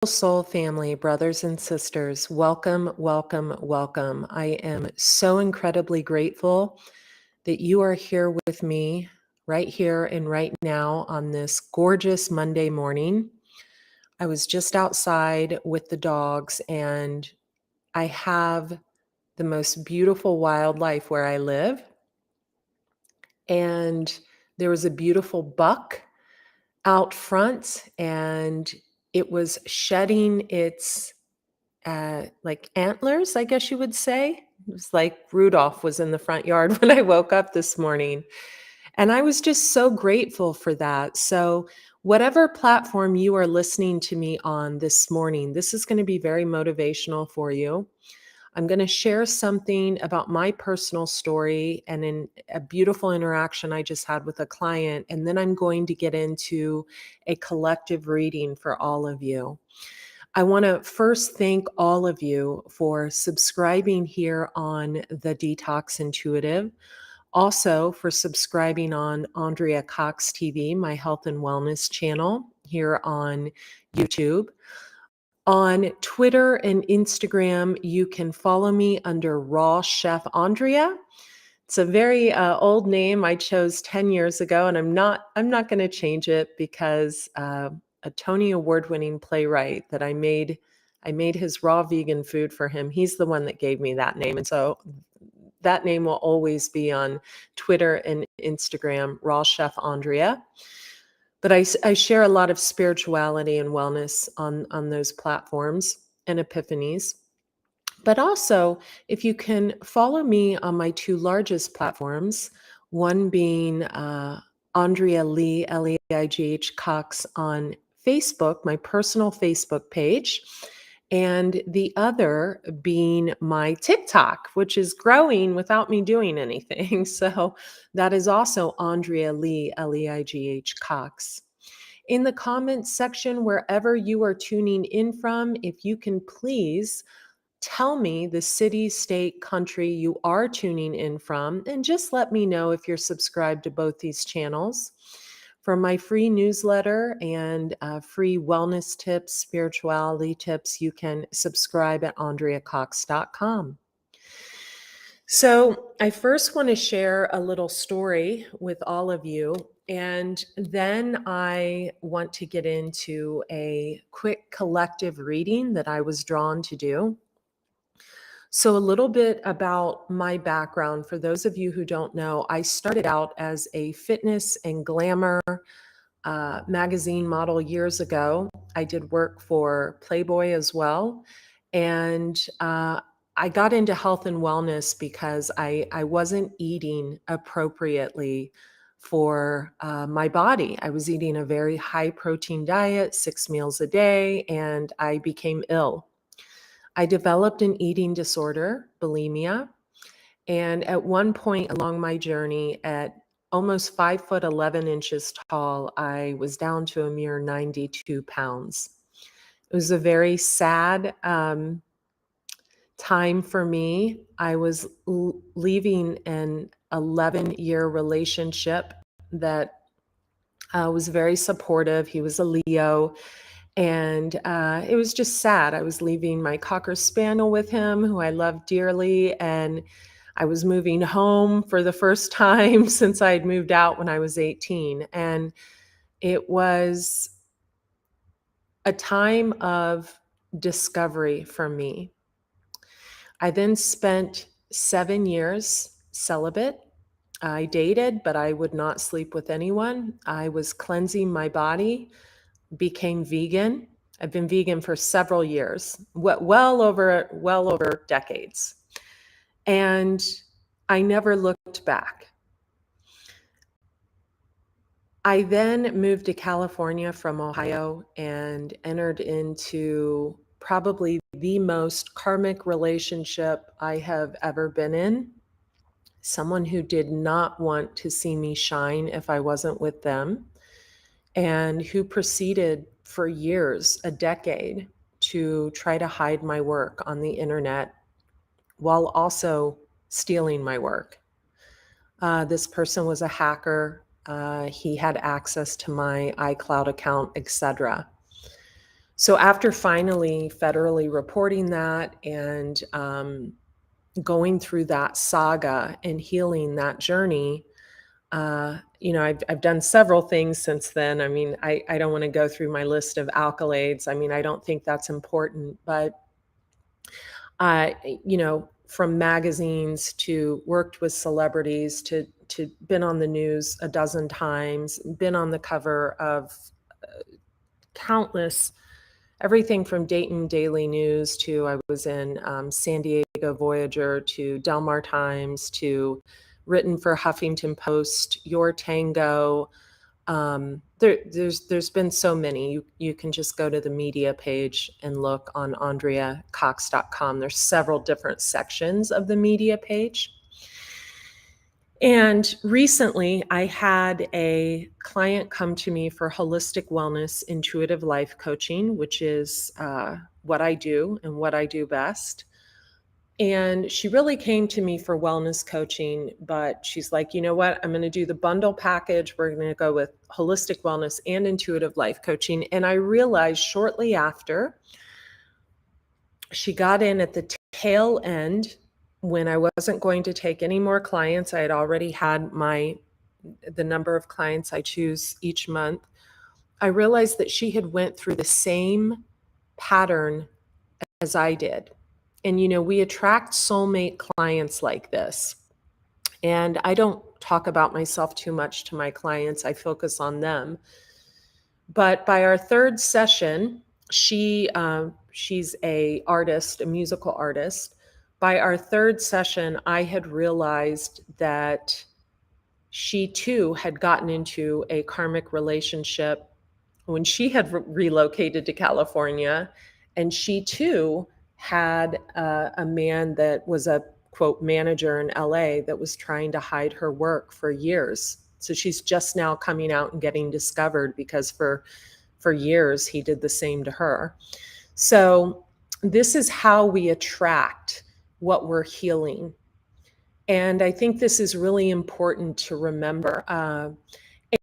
Soul family, brothers and sisters, welcome, welcome, welcome. I am so incredibly grateful that you are here with me right here and right now on this gorgeous Monday morning. I was just outside with the dogs, and I have the most beautiful wildlife where I live. And there was a beautiful buck out front, and it was shedding its like antlers, I guess you would say. It was like Rudolph was in the front yard when I woke up this morning. And I was just so grateful for that. So, whatever platform you are listening to me on this morning, this is going to be very motivational for you. I'm going to share something about my personal story and in a beautiful interaction I just had with a client. And then I'm going to get into a collective reading for all of you. I want to first thank all of you for subscribing here on the Detox Intuitive. Also, for subscribing on Andrea Cox TV, my health and wellness channel here on YouTube. On Twitter and Instagram, you can follow me under Raw Chef Andrea. It's a very old name I chose 10 years ago, and I'm not going to change it because a Tony Award-winning playwright that I made his raw vegan food for him. He's the one that gave me that name, and so that name will always be on Twitter and Instagram, Raw Chef Andrea. But I share a lot of spirituality and wellness on those platforms and epiphanies. But also, if you can follow me on my two largest platforms, one being Andrea Lee, Leigh Cox on Facebook, my personal Facebook page, and the other being my TikTok, which is growing without me doing anything. So that is also Andrea Lee, Leigh Cox. In the comments section, wherever you are tuning in from, if you can please tell me the city, state, country you are tuning in from, and just let me know if you're subscribed to both these channels. For my free newsletter and free wellness tips, spirituality tips, you can subscribe at andreacox.com. So I first want to share a little story with all of you, and then I want to get into a quick collective reading that I was drawn to do. So, a little bit about my background. For those of you who don't know, I started out as a fitness and glamour magazine model years ago. I did work for Playboy as well. And I got into health and wellness because I wasn't eating appropriately for my body. I was eating a very high protein diet, 6 meals a day, and I became ill. I developed an eating disorder, bulimia, and at one point along my journey, at almost 5'11" tall, I was down to a mere 92 pounds. It was a very sad time for me. I was leaving an 11-year relationship that was very supportive. He was a Leo. And it was just sad. I was leaving my Cocker Spaniel with him, who I love dearly. And I was moving home for the first time since I had moved out when I was 18. And it was a time of discovery for me. I then spent 7 years celibate. I dated, but I would not sleep with anyone. I was cleansing my body, became vegan. I've been vegan for several years, well over decades. And I never looked back. I then moved to California from Ohio and entered into probably the most karmic relationship I have ever been in. Someone who did not want to see me shine if I wasn't with them, and who proceeded for years, a decade, to try to hide my work on the internet while also stealing my work. This person was a hacker. He had access to my iCloud account, etc. So after finally federally reporting that and going through that saga and healing that journey, I've done several things since then. I mean, I don't want to go through my list of accolades. I mean, I don't think that's important, but from magazines to worked with celebrities to been on the news a dozen times, been on the cover of countless everything from Dayton Daily News to I was in San Diego Voyager to Del Mar Times to written for Huffington Post, Your Tango. There's been so many. You can just go to the media page and look on AndreaCox.com. There's several different sections of the media page. And recently, I had a client come to me for holistic wellness, intuitive life coaching, which is what I do and what I do best. And she really came to me for wellness coaching, but she's like, you know what? I'm going to do the bundle package. We're going to go with holistic wellness and intuitive life coaching. And I realized shortly after she got in at the tail end when I wasn't going to take any more clients. I had already had the number of clients I choose each month. I realized that she had went through the same pattern as I did. And, we attract soulmate clients like this. And I don't talk about myself too much to my clients. I focus on them. But by our third session, she's a artist, a musical artist. By our third session, I had realized that she too had gotten into a karmic relationship when she had relocated to California, and she too had a man that was a quote manager in LA that was trying to hide her work for years. So she's just now coming out and getting discovered because for years he did the same to her. So this is how we attract what we're healing. And I think this is really important to remember.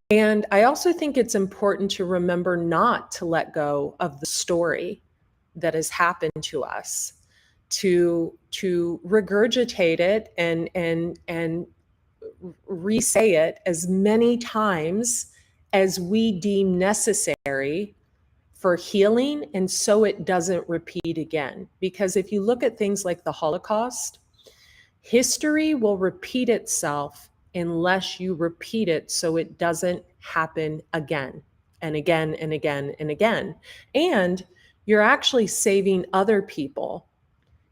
And I also think it's important to remember not to let go of the story that has happened to us, to regurgitate it and re-say it as many times as we deem necessary for healing, and so it doesn't repeat again. Because if you look at things like the Holocaust, history will repeat itself unless you repeat it so it doesn't happen again and again and again and again. And you're actually saving other people.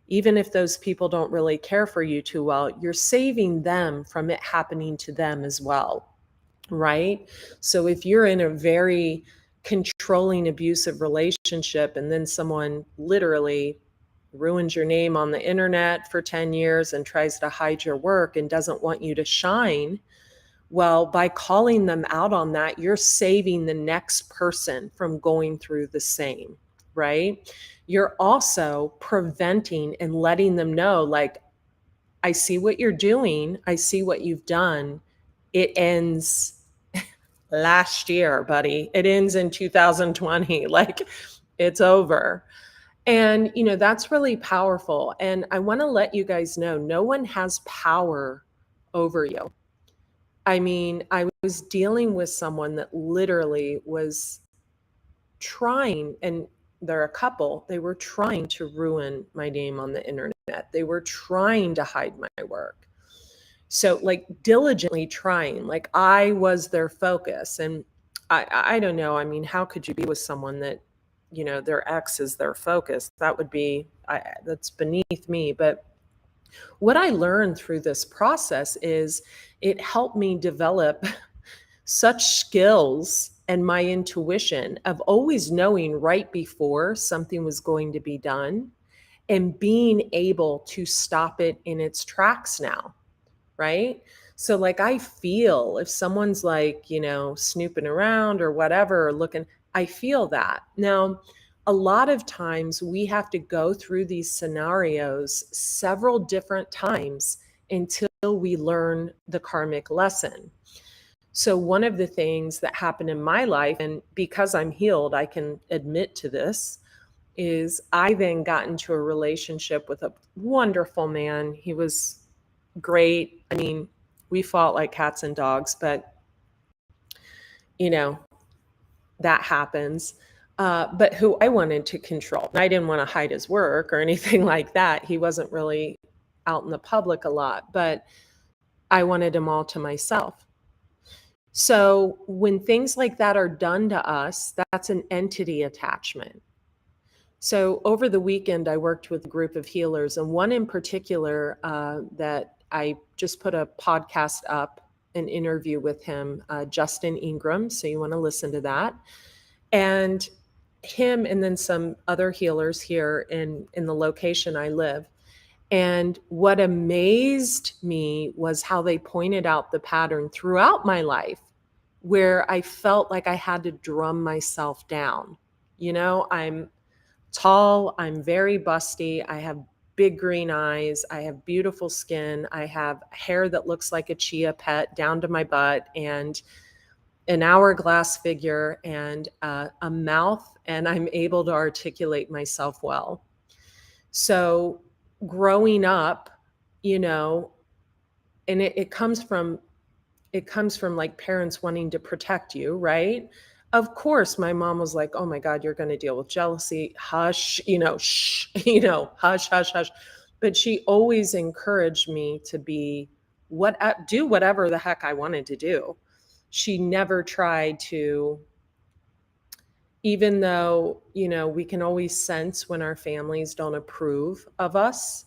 Even if those people don't really care for you too well, you're saving them from it happening to them as well, right? So if you're in a very controlling, abusive relationship and then someone literally ruins your name on the internet for 10 years and tries to hide your work and doesn't want you to shine, well, by calling them out on that, you're saving the next person from going through the same, right? You're also preventing and letting them know, like, I see what you're doing. I see what you've done. It ends last year, buddy. It ends in 2020. Like, it's over. And, that's really powerful. And I want to let you guys know, no one has power over you. I mean, I was dealing with someone that literally was trying, and they're a couple, they were trying to ruin my name on the internet. They were trying to hide my work. So, like, diligently trying, like I was their focus. And I don't know. I mean, how could you be with someone that, their ex is their focus? That would be, that's beneath me. But what I learned through this process is it helped me develop such skills and my intuition of always knowing right before something was going to be done and being able to stop it in its tracks now, right? So like I feel if someone's like, snooping around or whatever, or looking, I feel that. Now, a lot of times we have to go through these scenarios several different times until we learn the karmic lesson. So one of the things that happened in my life, and because I'm healed, I can admit to this, is I then got into a relationship with a wonderful man. He was great. I mean, we fought like cats and dogs, but you know, that happens. But who I wanted to control. I didn't want to hide his work or anything like that. He wasn't really out in the public a lot, but I wanted him all to myself. So when things like that are done to us, that's an entity attachment. So over the weekend, I worked with a group of healers, and one in particular that I just put a podcast up, an interview with him, Justin Ingram. So you want to listen to that. And him and then some other healers here in the location I live. And what amazed me was how they pointed out the pattern throughout my life where I felt like I had to drum myself down. I'm tall, I'm very busty, I have big green eyes, I have beautiful skin, I have hair that looks like a chia pet down to my butt, and an hourglass figure, and a mouth, and I'm able to articulate myself well. So growing up, you know, and it comes from like parents wanting to protect you, right? Of course, my mom was like, "Oh my God, you're going to deal with jealousy. Hush, shh, hush, hush, hush." But she always encouraged me to do whatever the heck I wanted to do. She never tried to, even though, we can always sense when our families don't approve of us.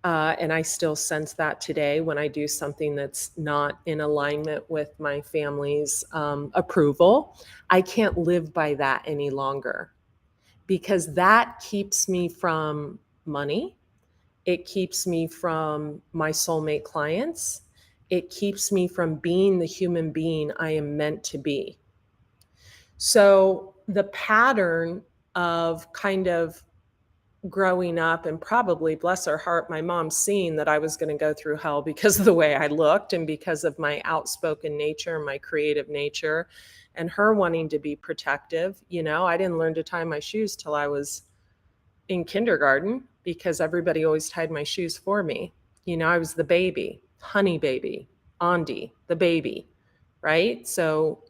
And I still sense that today when I do something that's not in alignment with my family's approval. I can't live by that any longer because that keeps me from money. It keeps me from my soulmate clients. It keeps me from being the human being I am meant to be. So the pattern of kind of growing up, and probably, bless her heart, my mom seeing that I was going to go through hell because of the way I looked and because of my outspoken nature, my creative nature, and her wanting to be protective. I didn't learn to tie my shoes till I was in kindergarten because everybody always tied my shoes for me. I was the baby, honey baby, Andi, the baby, right? So,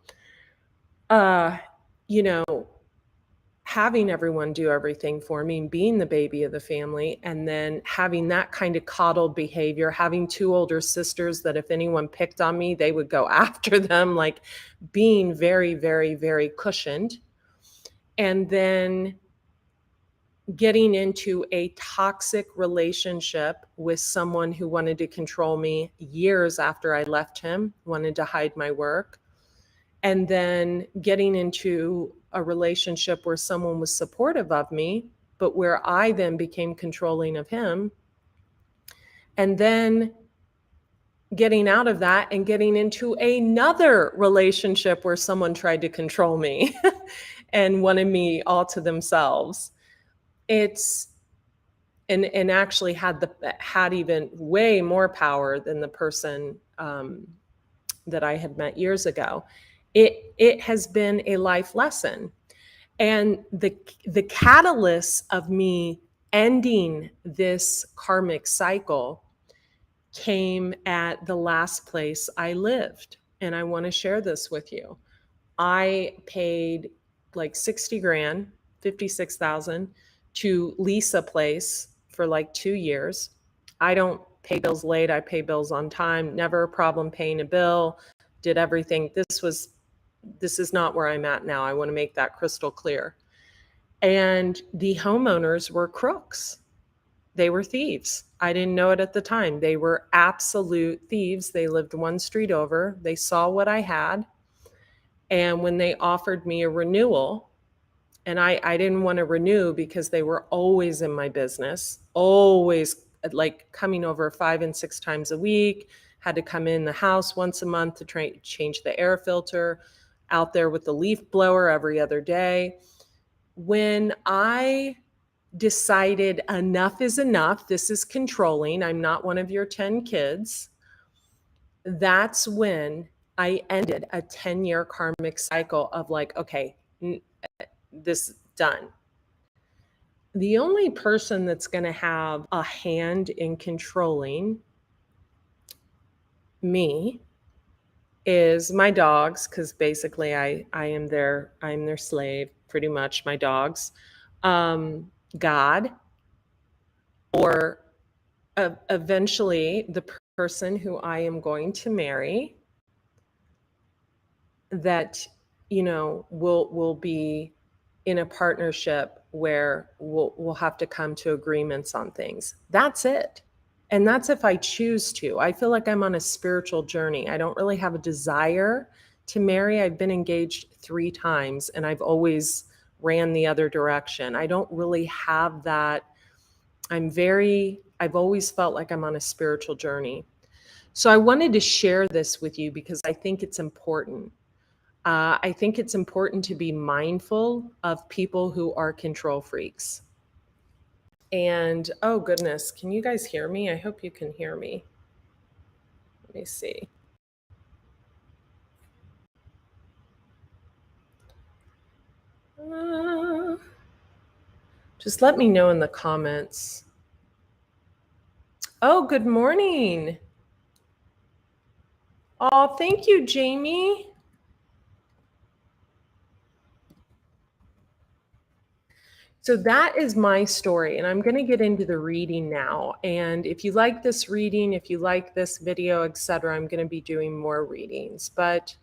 you know, having everyone do everything for me, being the baby of the family, and then having that kind of coddled behavior, having two older sisters that if anyone picked on me, they would go after them, like being very, very, very cushioned. And then getting into a toxic relationship with someone who wanted to control me years after I left him, wanted to hide my work. And then getting into a relationship where someone was supportive of me, but where I then became controlling of him. And then getting out of that and getting into another relationship where someone tried to control me and wanted me all to themselves. And actually had even way more power than the person that I had met years ago. It has been a life lesson. And the catalyst of me ending this karmic cycle came at the last place I lived. And I want to share this with you. I paid like 60 grand, 56,000 to lease a place for like 2 years. I don't pay bills late. I pay bills on time. Never a problem paying a bill. Did everything. This is not where I'm at now. I want to make that crystal clear. And the homeowners were crooks. They were thieves. I didn't know it at the time. They were absolute thieves. They lived one street over. They saw what I had. And when they offered me a renewal, and I didn't want to renew because they were always in my business, always like coming over 5 and 6 times a week, had to come in the house once a month to change the air filter, out there with the leaf blower every other day. When I decided enough is enough, this is controlling, I'm not one of your 10 kids, that's when I ended a 10-year karmic cycle of like, okay, this done. The only person that's going to have a hand in controlling me is my dogs, because basically I'm their slave, pretty much, my dogs. God, or eventually the person who I am going to marry, that will be in a partnership where we'll have to come to agreements on things. That's it. And that's if I choose to. I feel like I'm on a spiritual journey. I don't really have a desire to marry. I've been engaged 3 times and I've always ran the other direction. I don't really have that. I've always felt like I'm on a spiritual journey. So I wanted to share this with you because I think it's important. I think it's important to be mindful of people who are control freaks. And oh goodness, can you guys hear me? I hope you can hear me. Let me see. Just let me know in the comments. Oh, good morning. Oh, thank you, Jamie. So that is my story, and I'm going to get into the reading now. And if you like this reading, if you like this video, etc., I'm going to be doing more readings. But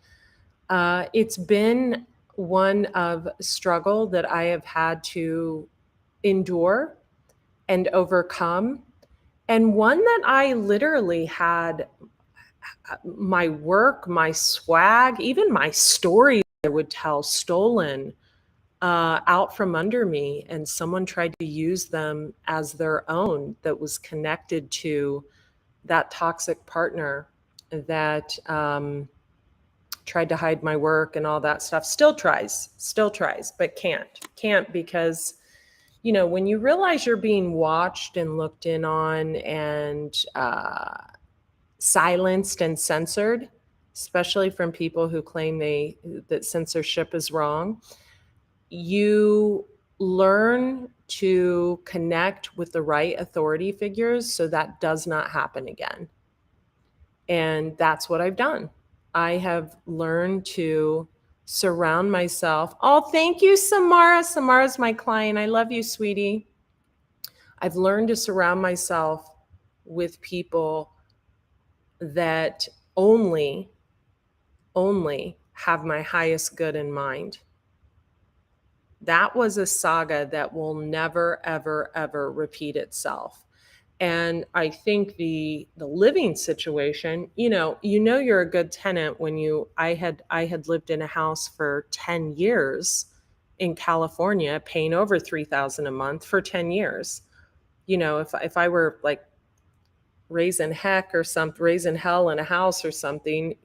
it's been one of struggle that I have had to endure and overcome, and one that I literally had my work, my swag, even my stories I would tell stolen out from under me, and someone tried to use them as their own that was connected to that toxic partner that tried to hide my work and all that stuff. Still tries, but can't because when you realize you're being watched and looked in on and silenced and censored, especially from people who claim that censorship is wrong, you learn to connect with the right authority figures so that does not happen again. And that's what I've done. I have learned to surround myself. Oh, thank you, Samara. Samara's my client. I love you, sweetie. I've learned to surround myself with people that only have my highest good in mind. That was a saga that will never, ever, ever repeat itself. And I think the living situation, you're a good tenant when I had lived in a house for 10 years in California, paying over $3,000 a month for 10 years. If I were like raising hell in a house or something,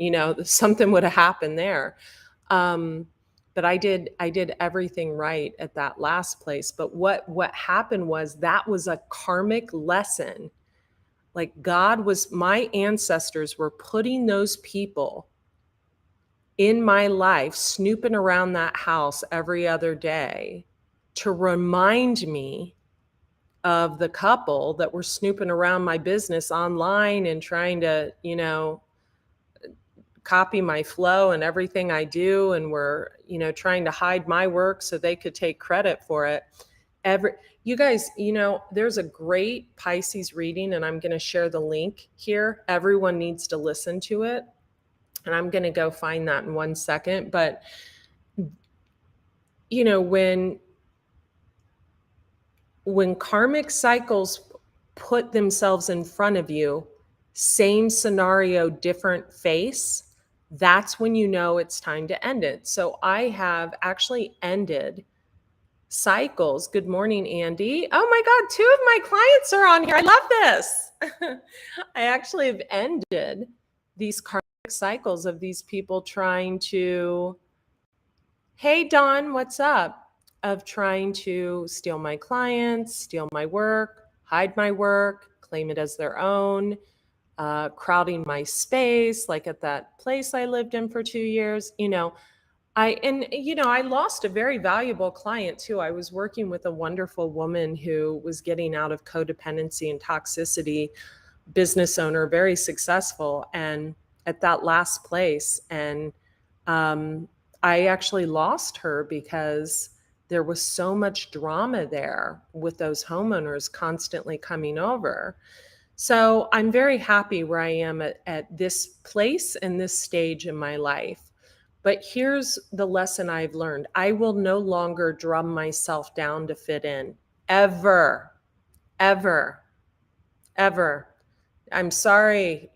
something would have happened there. But I did everything right at that last place. But what happened was that was a karmic lesson. Like my ancestors were putting those people in my life, snooping around that house every other day to remind me of the couple that were snooping around my business online and trying to, copy my flow and everything I do, and were, trying to hide my work so they could take credit for it. You guys, there's a great Pisces reading, and I'm going to share the link here. Everyone needs to listen to it, and I'm going to go find that in 1 second. But when karmic cycles put themselves in front of you, same scenario, different face, that's when you know it's time to end it. So I have actually ended cycles. Good morning, Andy. Oh my God, 2 of my clients are on here. I love this. I actually have ended these karmic cycles of these people trying to, hey, Dawn, what's up? Of trying to steal my clients, steal my work, hide my work, claim it as their own, crowding my space, like at that place I lived in for 2 years. I lost a very valuable client too. I was working with a wonderful woman who was getting out of codependency and toxicity, business owner, very successful, and at that last place. And I actually lost her because there was so much drama there with those homeowners constantly coming over. So I'm very happy where I am at this place and this stage in my life. But here's the lesson I've learned. I will no longer drum myself down to fit in. Ever, ever, ever. I'm sorry,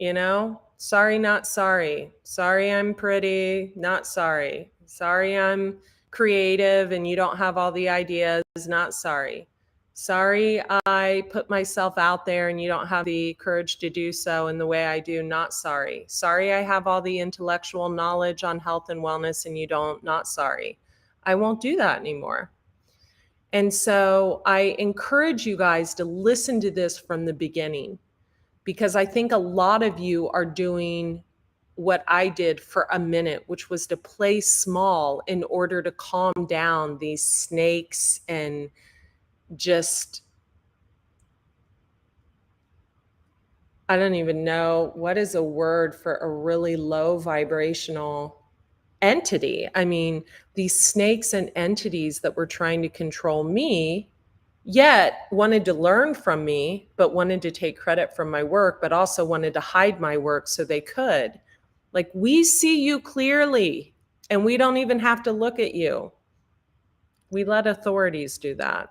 sorry, not sorry. Sorry, I'm pretty, not sorry. Sorry, I'm creative and you don't have all the ideas, not sorry. Sorry, I put myself out there and you don't have the courage to do so in the way I do, not sorry. Sorry, I have all the intellectual knowledge on health and wellness and you don't, not sorry. I won't do that anymore. And so I encourage you guys to listen to this from the beginning, because I think a lot of you are doing what I did for a minute, which was to play small in order to calm down these snakes and just, I don't even know what is a word for a really low vibrational entity. I mean, these snakes and entities that were trying to control me, yet wanted to learn from me, but wanted to take credit from my work, but also wanted to hide my work so they could. Like, we see you clearly and we don't even have to look at you. We let authorities do that.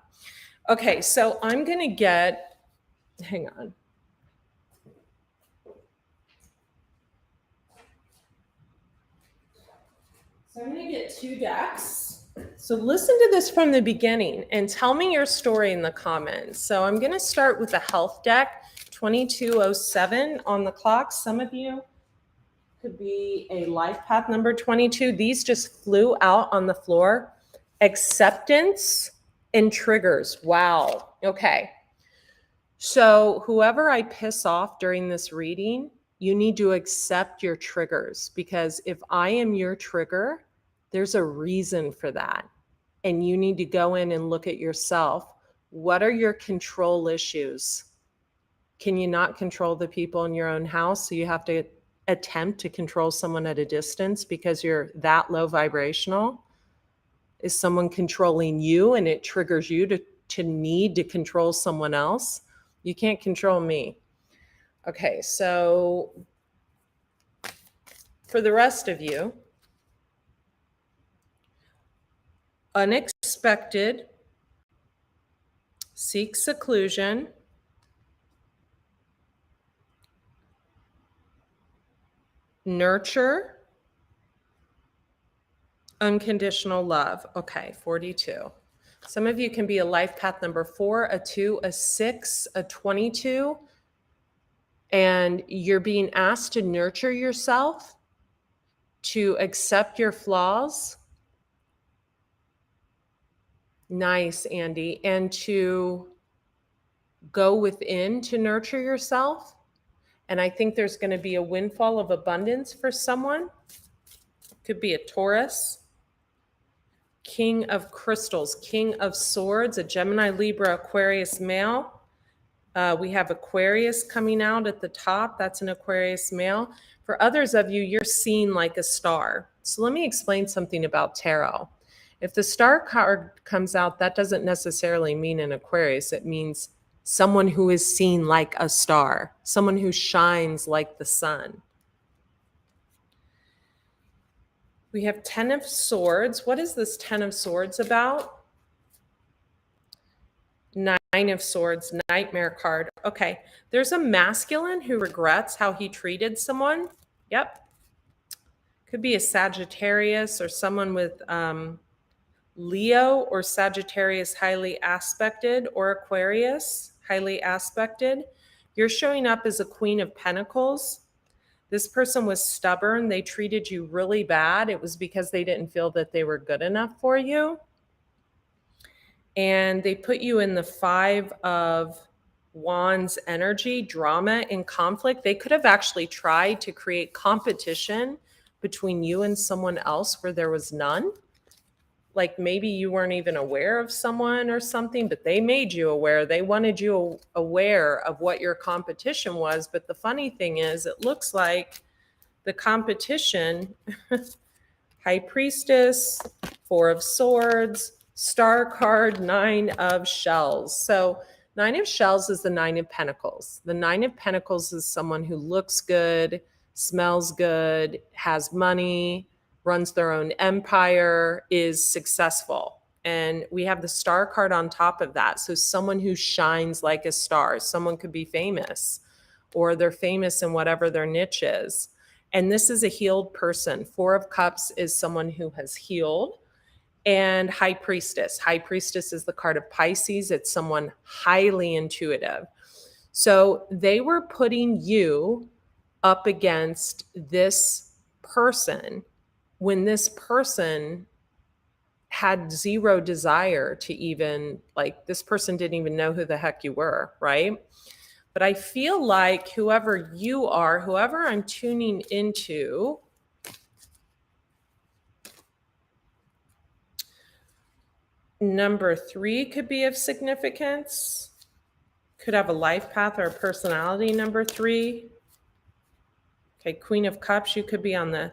Okay, so I'm going to hang on. So I'm going to get 2 decks. So listen to this from the beginning and tell me your story in the comments. So I'm going to start with the health deck, 2207 on the clock. Some of you could be a life path number 22. These just flew out on the floor. Acceptance and triggers. Wow. Okay. So whoever I piss off during this reading, you need to accept your triggers, because if I am your trigger, there's a reason for that. And you need to go in and look at yourself. What are your control issues? Can you not control the people in your own house? So you have to attempt to control someone at a distance because you're that low vibrational? Is someone controlling you and it triggers you to need to control someone else? You can't control me. Okay, so for the rest of you, unexpected, seek seclusion, nurture, unconditional love. Okay, 42. Some of you can be a life path number 4, a 2, a 6, a 22, and you're being asked to nurture yourself, to accept your flaws. Nice, Andy. And to go within to nurture yourself. And I think there's going to be a windfall of abundance for someone. Could be a Taurus. King of crystals, King of swords, a Gemini, Libra, Aquarius male. We have Aquarius coming out at the top. That's an Aquarius male. For others of you, you're seen like a star. So let me explain something about tarot. If the star card comes out, that doesn't necessarily mean an Aquarius. It means someone who is seen like a star, someone who shines like the sun. We have 10 of Swords. What is this 10 of Swords about? 9 of Swords, Nightmare card. Okay, there's a masculine who regrets how he treated someone. Yep. Could be a Sagittarius or someone with Leo or Sagittarius highly aspected, or Aquarius highly aspected. You're showing up as a Queen of Pentacles. This person was stubborn. They treated you really bad. It was because they didn't feel that they were good enough for you. And they put you in the 5 of Wands energy, drama and conflict. They could have actually tried to create competition between you and someone else where there was none. Like maybe you weren't even aware of someone or something, but they made you aware. They wanted you aware of what your competition was. But the funny thing is, it looks like the competition, High Priestess, Four of Swords, Star card, Nine of Shells. So Nine of Shells is the Nine of Pentacles. The Nine of Pentacles is someone who looks good, smells good, has money, runs their own empire, is successful. And we have the Star card on top of that. So someone who shines like a star. Someone could be famous, or they're famous in whatever their niche is. And this is a healed person. Four of Cups is someone who has healed. And High Priestess. High Priestess is the card of Pisces. It's someone highly intuitive. So they were putting you up against this person when this person had zero desire to even, like, this person didn't even know who the heck you were, right? But I feel like whoever you are, whoever I'm tuning into, number 3 could be of significance. Could have a life path or a personality, number 3. Okay, Queen of Cups, you could be on the,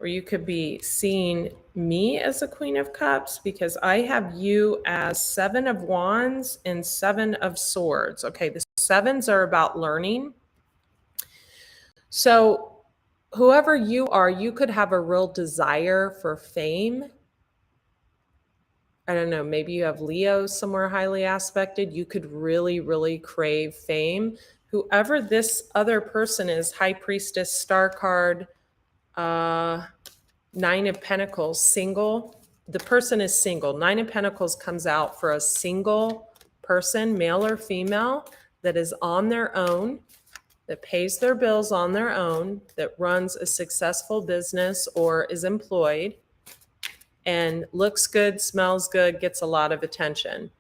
or you could be seeing me as a Queen of Cups, because I have you as Seven of Wands and Seven of Swords. Okay, the sevens are about learning. So whoever you are, you could have a real desire for fame. I don't know, maybe you have Leo somewhere highly aspected. You could really, really crave fame. Whoever this other person is, High Priestess, Star card, Nine of Pentacles, single. The person is single. Nine of Pentacles comes out for a single person, male or female, that is on their own, that pays their bills on their own, that runs a successful business or is employed, and looks good, smells good, gets a lot of attention.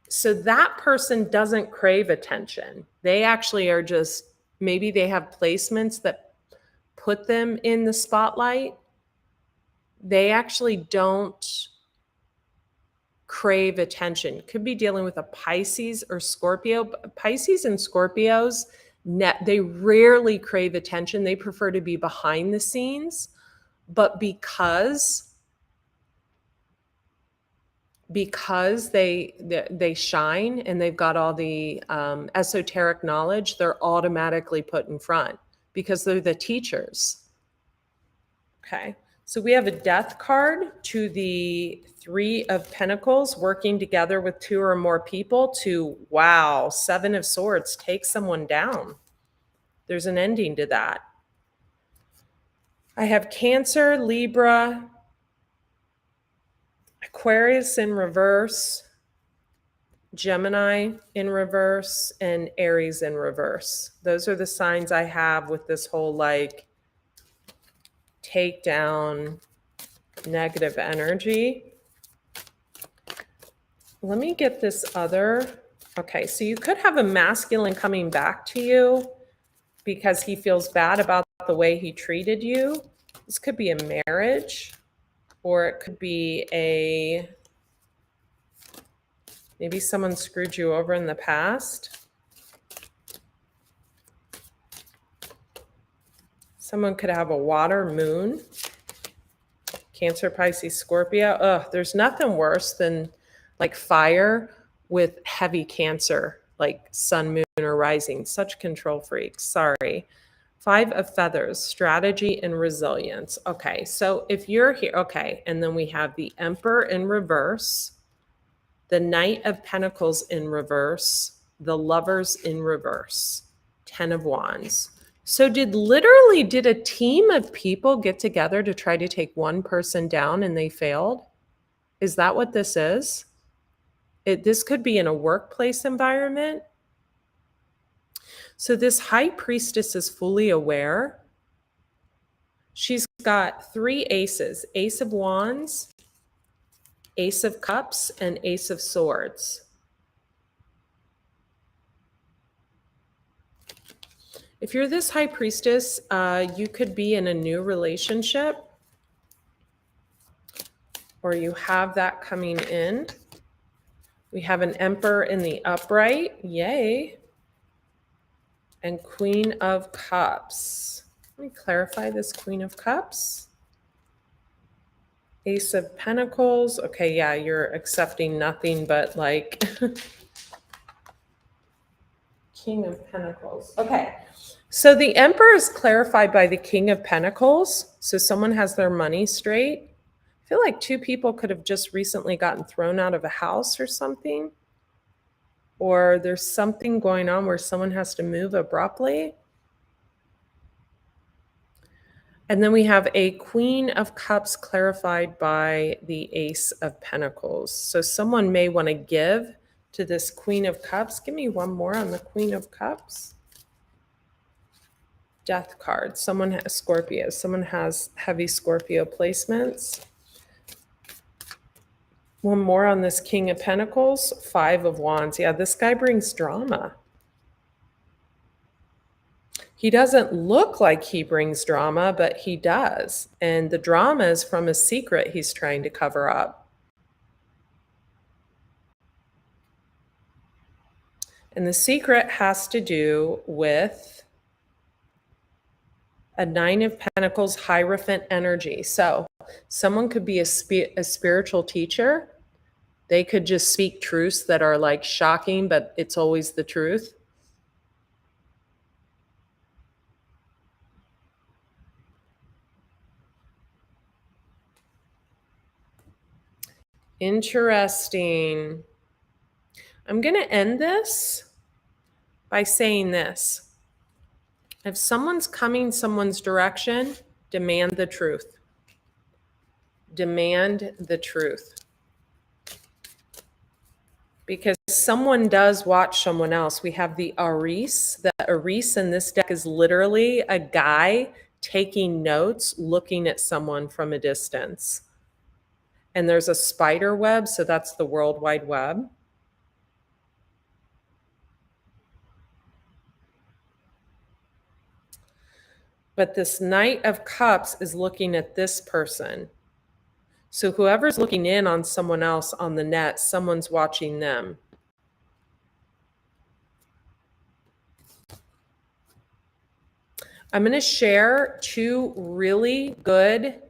So that person doesn't crave attention. They actually are just, maybe they have placements that put them in the spotlight. They actually don't crave attention. Could be dealing with a Pisces or Scorpio. Pisces and Scorpios, they rarely crave attention. They prefer to be behind the scenes. But because they shine and they've got all the esoteric knowledge, they're automatically put in front because they're the teachers. Okay, so we have a Death card to the Three of Pentacles, working together with 2 or more people to, wow, Seven of Swords, take someone down. There's an ending to that. I have Cancer, Libra, Aquarius in reverse, Gemini in reverse, and Aries in reverse. Those are the signs I have with this whole like takedown, negative energy. Let me get this other. Okay, so you could have a masculine coming back to you because he feels bad about the way he treated you. This could be a marriage, or it could be maybe someone screwed you over in the past. Someone could have a water moon. Cancer, Pisces, Scorpio. Ugh, there's nothing worse than like fire with heavy Cancer, like sun, moon, or rising. Such control freaks. Sorry. Five of Feathers, strategy and resilience. Okay, so if you're here, okay, and then we have the Emperor in reverse, the Knight of Pentacles in reverse, the Lovers in reverse, 10 of Wands. So did a team of people get together to try to take one person down and they failed? Is that what this is? This could be in a workplace environment. So this High Priestess is fully aware. She's got 3 aces, Ace of Wands, Ace of Cups, and Ace of Swords. If you're this high priestess, you could be in a new relationship, or you have that coming in. We have an Emperor in the upright, yay, and Queen of Cups. Let me clarify this Queen of Cups. Ace of Pentacles. Okay, yeah, you're accepting nothing but like King of Pentacles. Okay, so the Emperor is clarified by the King of Pentacles. So someone has their money straight. I feel like two people could have just recently gotten thrown out of a house or something. Or there's something going on where someone has to move abruptly. And then we have a Queen of Cups clarified by the Ace of Pentacles. So someone may want to give to this Queen of Cups. Give me one more on the Queen of Cups. Death card. Someone has Scorpio. Someone has heavy Scorpio placements. One more on this King of Pentacles. Five of Wands. Yeah, this guy brings drama. He doesn't look like he brings drama, but he does. And the drama is from a secret he's trying to cover up. And the secret has to do with a Nine of Pentacles, Hierophant energy. So someone could be a spiritual teacher. They could just speak truths that are like shocking, but it's always the truth. Interesting. I'm going to end this by saying this. If someone's coming someone's direction, demand the truth. Demand the truth. Because someone does watch someone else. We have the Aris. The Aris in this deck is literally a guy taking notes, looking at someone from a distance. And there's a spider web, so that's the World Wide Web. But this Knight of Cups is looking at this person. So whoever's looking in on someone else on the net, someone's watching them. I'm going to share two really good.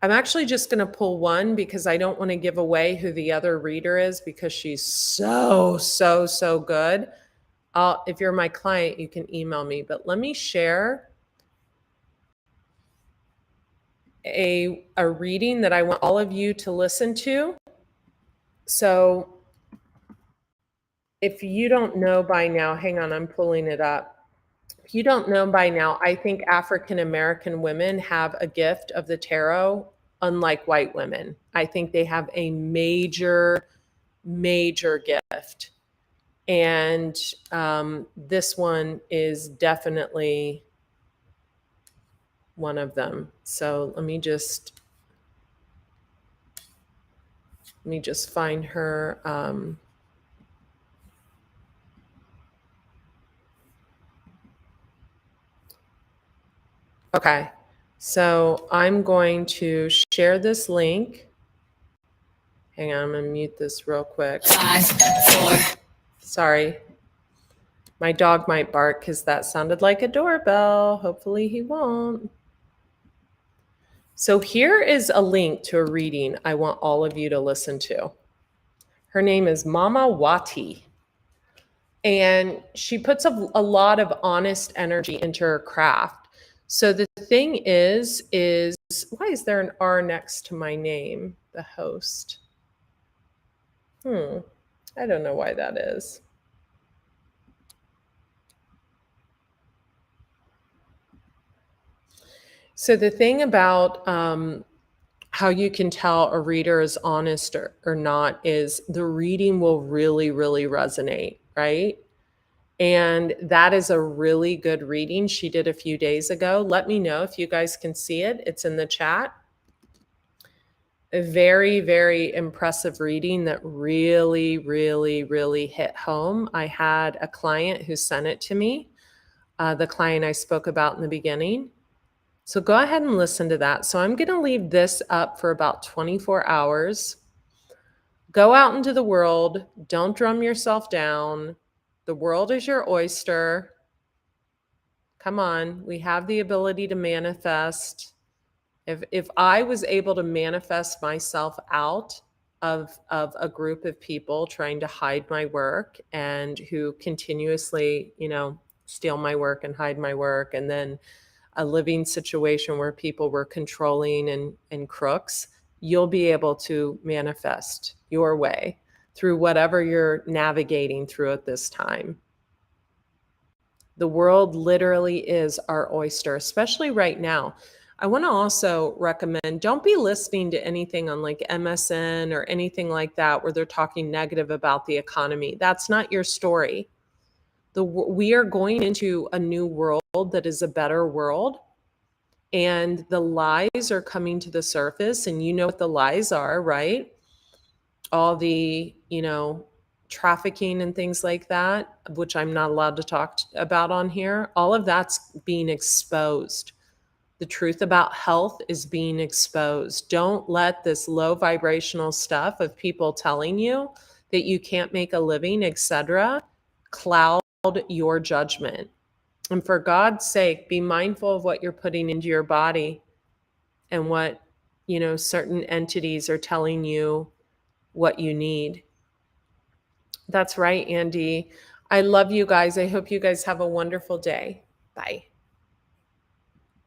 I'm actually just going to pull one because I don't want to give away who the other reader is because she's so good. If you're my client, you can email me, but let me share a reading that I want all of you to listen to. So if you don't know by now, hang on, I'm pulling it up. If you don't know by now, I think African American women have a gift of the tarot, unlike white women. I think they have a major gift. And this one is definitely one of them. So let me just find her. Okay, so I'm going to share this link. Hang on, I'm gonna mute this real quick. 5, 4. Sorry. My dog might bark because that sounded like a doorbell. Hopefully he won't. So here is a link to a reading I want all of you to listen to. Her name is Mama Wati. And she puts a lot of honest energy into her craft. So the thing is why is there an R next to my name, the host? I don't know why that is. So the thing about how you can tell a reader is honest or not is the reading will really resonate, right? And that is a really good reading she did a few days ago. Let me know if you guys can see it. It's in the chat. A very impressive reading that really hit home. I had a client who sent it to me. the client I spoke about in the beginning. So go ahead and listen to that. So I'm going to leave this up for about 24 hours. Go out into the world. Don't drum yourself down. The world is your oyster. Come on. We have the ability to manifest. If I was able to manifest myself out of a group of people trying to hide my work and who continuously, steal my work and hide my work, and then a living situation where people were controlling and crooks, you'll be able to manifest your way through whatever you're navigating through at this time. The world literally is our oyster, especially right now. I want to also recommend, don't be listening to anything on like MSN or anything like that where they're talking negative about the economy. That's not your story. We are going into a new world that is a better world, and the lies are coming to the surface, and you know what the lies are, right? All the, trafficking and things like that, which I'm not allowed to talk about on here. All of that's being exposed. The truth about health is being exposed. Don't let this low vibrational stuff of people telling you that you can't make a living, etc., cloud your judgment. And for God's sake, be mindful of what you're putting into your body and what, certain entities are telling you what you need. That's right, Andy. I love you guys. I hope you guys have a wonderful day. Bye.